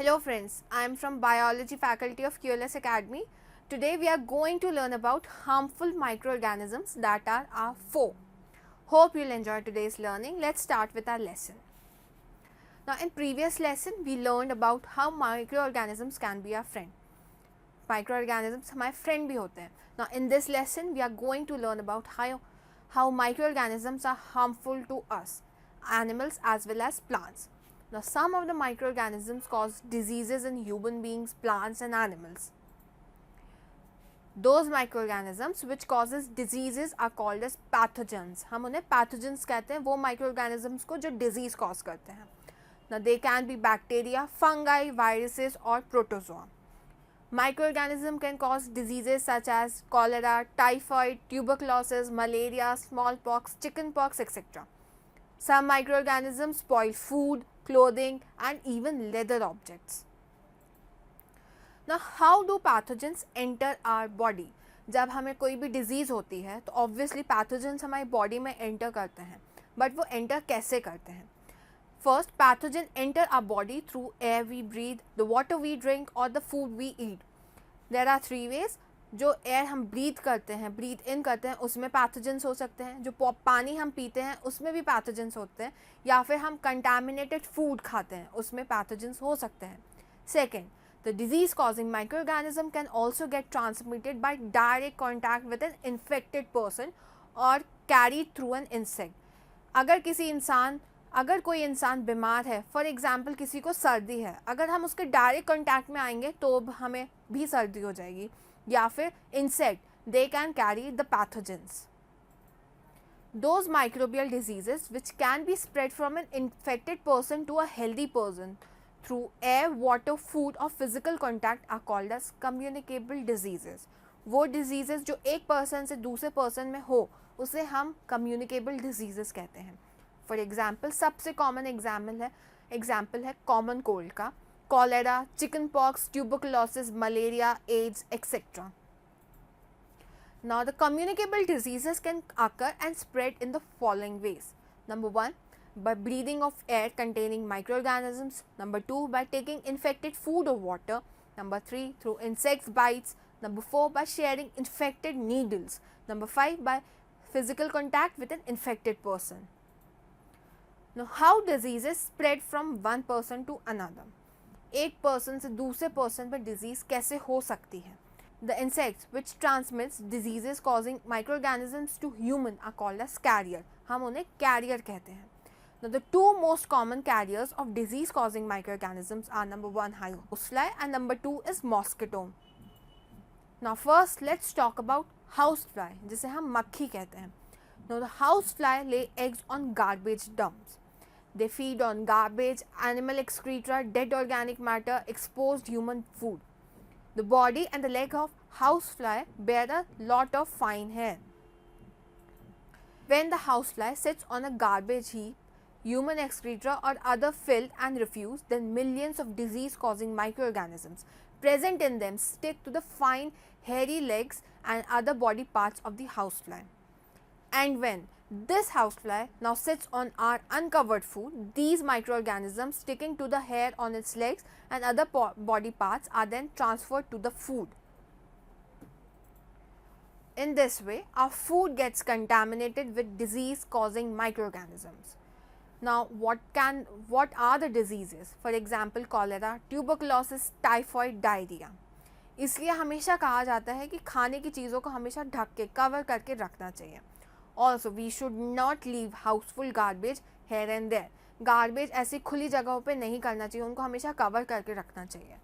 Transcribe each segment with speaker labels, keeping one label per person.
Speaker 1: Hello friends, I am from Biology faculty of QLS Academy. Today we are going to learn about harmful microorganisms that are our foe. Hope you'll enjoy today's learning. Let's start with our lesson. Now in previous lesson we learned about how microorganisms can be our friend. Microorganisms हमारे friend भी होते हैं. Now in this lesson we are going to learn about how microorganisms are harmful to us, animals as well as plants. Now, some of the microorganisms cause diseases in human beings, plants and animals. Those microorganisms which causes diseases are called as pathogens. हम उन्हें pathogens कहते हैं, वो microorganisms को जो disease cause करते हैं. Now, they can be bacteria, fungi, viruses or protozoa. Microorganism can cause diseases such as cholera, typhoid, tuberculosis, malaria, smallpox, chickenpox, etc. Some microorganisms spoil food, clothing and even leather objects. Now how do pathogens enter our body? जब हमें कोई भी disease होती है तो obviously pathogens हमारी body में enter करते हैं, but वो enter कैसे करते हैं? First, pathogen enter our body through air we breathe, the water we drink or the food we eat. There are three ways. जो एयर हम ब्रीथ करते हैं, ब्रीथ इन करते हैं, उसमें पैथोजेंस हो सकते हैं. जो पानी हम पीते हैं उसमें भी पैथोजेंस होते हैं, या फिर हम कंटामिनेटेड फूड खाते हैं उसमें पैथोजेंस हो सकते हैं. Second, the disease causing microorganism can also get transmitted by direct contact with an infected person और कैरीड थ्रू एन इंसेक्ट. अगर कोई इंसान बीमार है, फॉर एग्जाम्पल किसी को सर्दी है, अगर हम उसके डायरेक्ट कॉन्टैक्ट में आएंगे तो हमें भी सर्दी हो जाएगी. या फिर insect, they can carry the pathogens. Those microbial diseases which can be spread from an infected person to a healthy person through air, water, food or physical contact are called as communicable diseases. वो diseases जो एक person से दूसरे person में हो उसे हम communicable diseases कहते हैं. For example, सबसे common example है common cold का, cholera, chickenpox, tuberculosis, malaria, AIDS, etc. Now, the communicable diseases can occur and spread in the following ways. Number 1, by breathing of air containing microorganisms. Number 2, by taking infected food or water. Number 3, through insects bites. Number 4, by sharing infected needles. Number 5, by physical contact with an infected person. Now, how diseases spread from one person to another? एक person से दूसरे person पर disease कैसे हो सकती है? The insects which transmits diseases causing microorganisms to human are called as carrier. हम उन्हें कैरियर कहते हैं. Now, the two most common carriers of disease causing microorganisms are number 1, housefly and number 2 is mosquito. Now first let's talk about housefly, जिसे हम मक्खी कहते हैं. Now the housefly lay eggs on garbage dumps. They feed on garbage, animal excreta, dead organic matter, exposed human food. The body and the leg of housefly bear a lot of fine hair. When the housefly sits on a garbage heap, human excreta or other filth and refuse, then millions of disease-causing microorganisms present in them stick to the fine hairy legs and other body parts of the housefly. And when this housefly now sits on our uncovered food, these microorganisms sticking to the hair on its legs and other body parts are then transferred to the food. In this way, our food gets contaminated with disease causing microorganisms. Now, what are the diseases? For example, cholera, tuberculosis, typhoid, diarrhea. इसलिए हमेशा कहा जाता है कि खाने की चीज़ों को हमेशा ढक के कवर करके रखना चाहिए. Also, we should not leave houseful garbage here and there. Garbage ऐसी खुली जगहों पे नहीं करना चाहिए, उनको हमेशा कवर करके रखना चाहिए.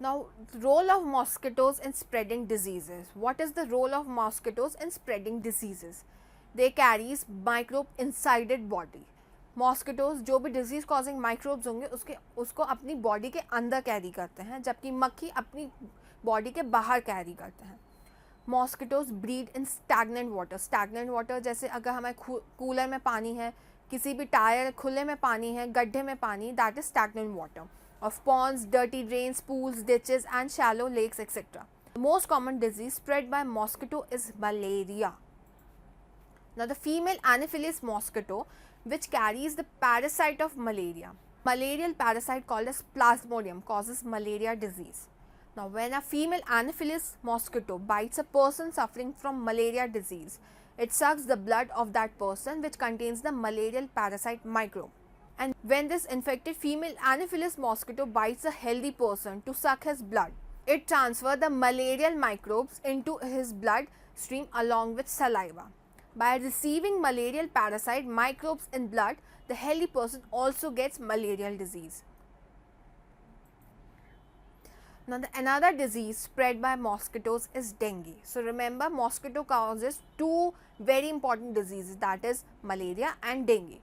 Speaker 1: Now, role of mosquitoes in spreading diseases. What is the role of mosquitoes in spreading diseases? They carries microbe inside its body. Mosquitoes जो भी disease causing microbes होंगे उसको अपनी body के अंदर कैरी करते हैं, जबकि मक्खी अपनी body के बाहर कैरी करते हैं. Mosquitoes breed in stagnant water. Stagnant water जैसे अगर हमारे कूलर में पानी है, किसी भी टायर खुले में पानी है, गड्ढे में पानी, that is stagnant water. Of ponds, dirty drains, pools, ditches and shallow lakes, etc. The most common disease spread by mosquito is malaria. Now the female Anopheles mosquito which carries the parasite of malaria. Malarial parasite called as Plasmodium causes malaria disease. Now, when a female Anopheles mosquito bites a person suffering from malaria disease, it sucks the blood of that person which contains the malarial parasite microbe. And when this infected female Anopheles mosquito bites a healthy person to suck his blood, it transfers the malarial microbes into his blood stream along with saliva. By receiving malarial parasite microbes in blood, the healthy person also gets malarial disease. Now, another disease spread by mosquitoes is dengue. So, remember, mosquito causes two very important diseases, that is malaria and dengue.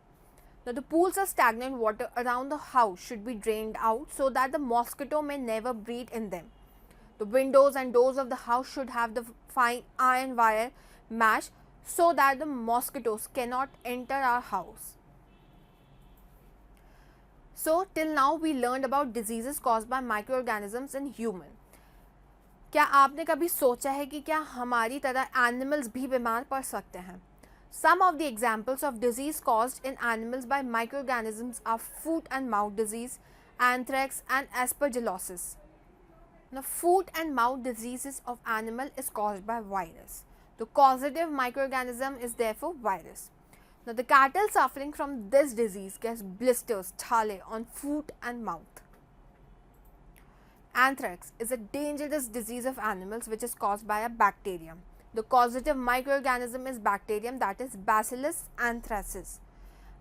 Speaker 1: Now, the pools of stagnant water around the house should be drained out so that the mosquito may never breed in them. The windows and doors of the house should have the fine iron wire mesh so that the mosquitoes cannot enter our house. So, till now we learned about diseases caused by microorganisms in human. क्या आपने कभी सोचा है कि क्या हमारी तरह animals भी बीमार पड़ सकते हैं? Some of the examples of disease caused in animals by microorganisms are foot and mouth disease, anthrax and aspergillosis. Now, foot and mouth diseases of animal is caused by virus. The causative microorganism is therefore virus. Now, the cattle suffering from this disease gets blisters, chale on foot and mouth. Anthrax is a dangerous disease of animals which is caused by a bacterium. The causative microorganism is bacterium, that is Bacillus anthracis.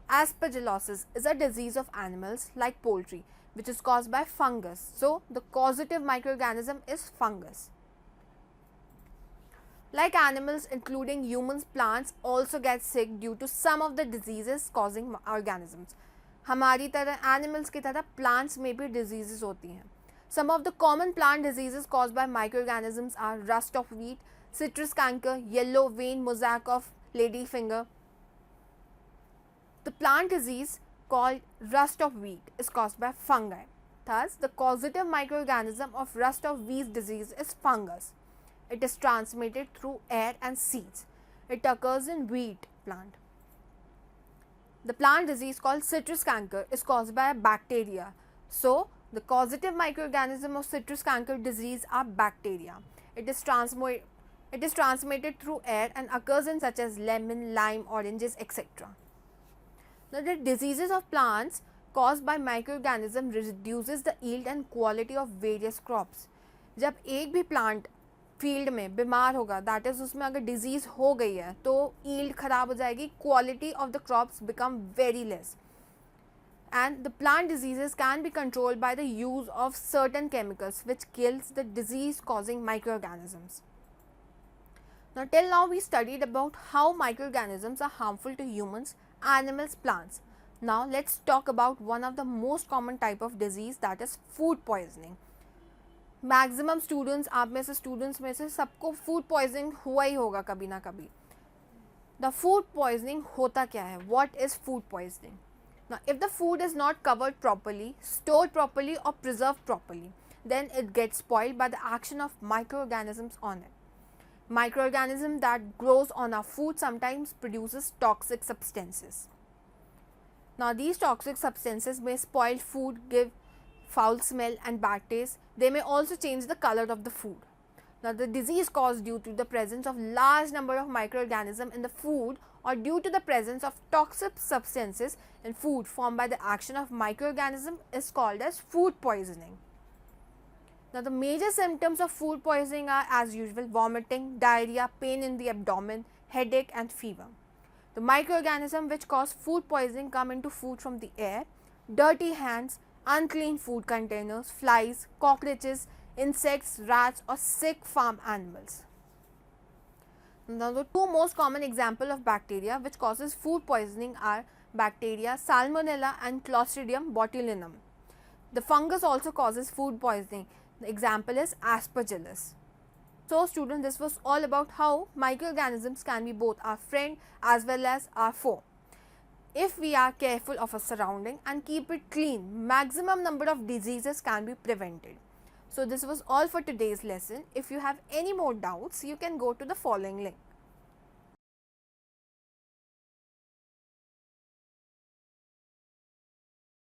Speaker 1: Aspergillosis is a disease of animals like poultry which is caused by fungus. So, the causative microorganism is fungus. Like animals, including humans, plants also get sick due to some of the diseases causing organisms. हमारी तरह animals की तरह plants में भी diseases होती हैं. Some of the common plant diseases caused by microorganisms are rust of wheat, citrus canker, yellow vein mosaic of ladyfinger. The plant disease called rust of wheat is caused by fungi. Thus, the causative microorganism of rust of wheat disease is fungus. It is transmitted through air and seeds. It occurs in wheat plant. The plant disease called citrus canker is caused by a bacteria. So, the causative microorganism of citrus canker disease are bacteria. It is transmitted through air and occurs in such as lemon, lime, oranges, etc. Now, the diseases of plants caused by microorganism reduces the yield and quality of various crops. जब एक भी plant field में बीमार होगा, that is उसमें अगर disease हो गई है तो यील्ड ख़राब हो जाएगी, quality of the crops become very less, and the plant diseases can be controlled by the use of certain chemicals which kills the disease causing microorganisms. Now, till now we studied about how microorganisms are harmful to humans, animals, plants. Now, let's talk about one of the most common type of disease, that is food poisoning. Maximum students, आप में से students में से सबको food poisoning हुआ ही होगा कभी ना कभी. द फूड पॉइजनिंग होता क्या है? What is food poisoning? Now, if the food is not covered properly, stored properly और preserve properly, then it gets spoiled by the action of microorganisms on it. Microorganism that grows on our food sometimes produces toxic substances. Now, these toxic substances may spoil food, give foul smell and bad taste. They may also change the color of the food. Now, the disease caused due to the presence of large number of microorganisms in the food or due to the presence of toxic substances in food formed by the action of microorganism is called as food poisoning. Now, the major symptoms of food poisoning are as usual vomiting, diarrhea, pain in the abdomen, headache and fever. The microorganisms which cause food poisoning come into food from the air, dirty hands, unclean food containers, flies, cockroaches, insects, rats or sick farm animals. Now, the two most common examples of bacteria which causes food poisoning are bacteria Salmonella and Clostridium botulinum. The fungus also causes food poisoning. The example is Aspergillus. So, students, this was all about how microorganisms can be both our friend as well as our foe. If we are careful of our surrounding and keep it clean, maximum number of diseases can be prevented. So, this was all for today's lesson. If you have any more doubts, you can go to the following link.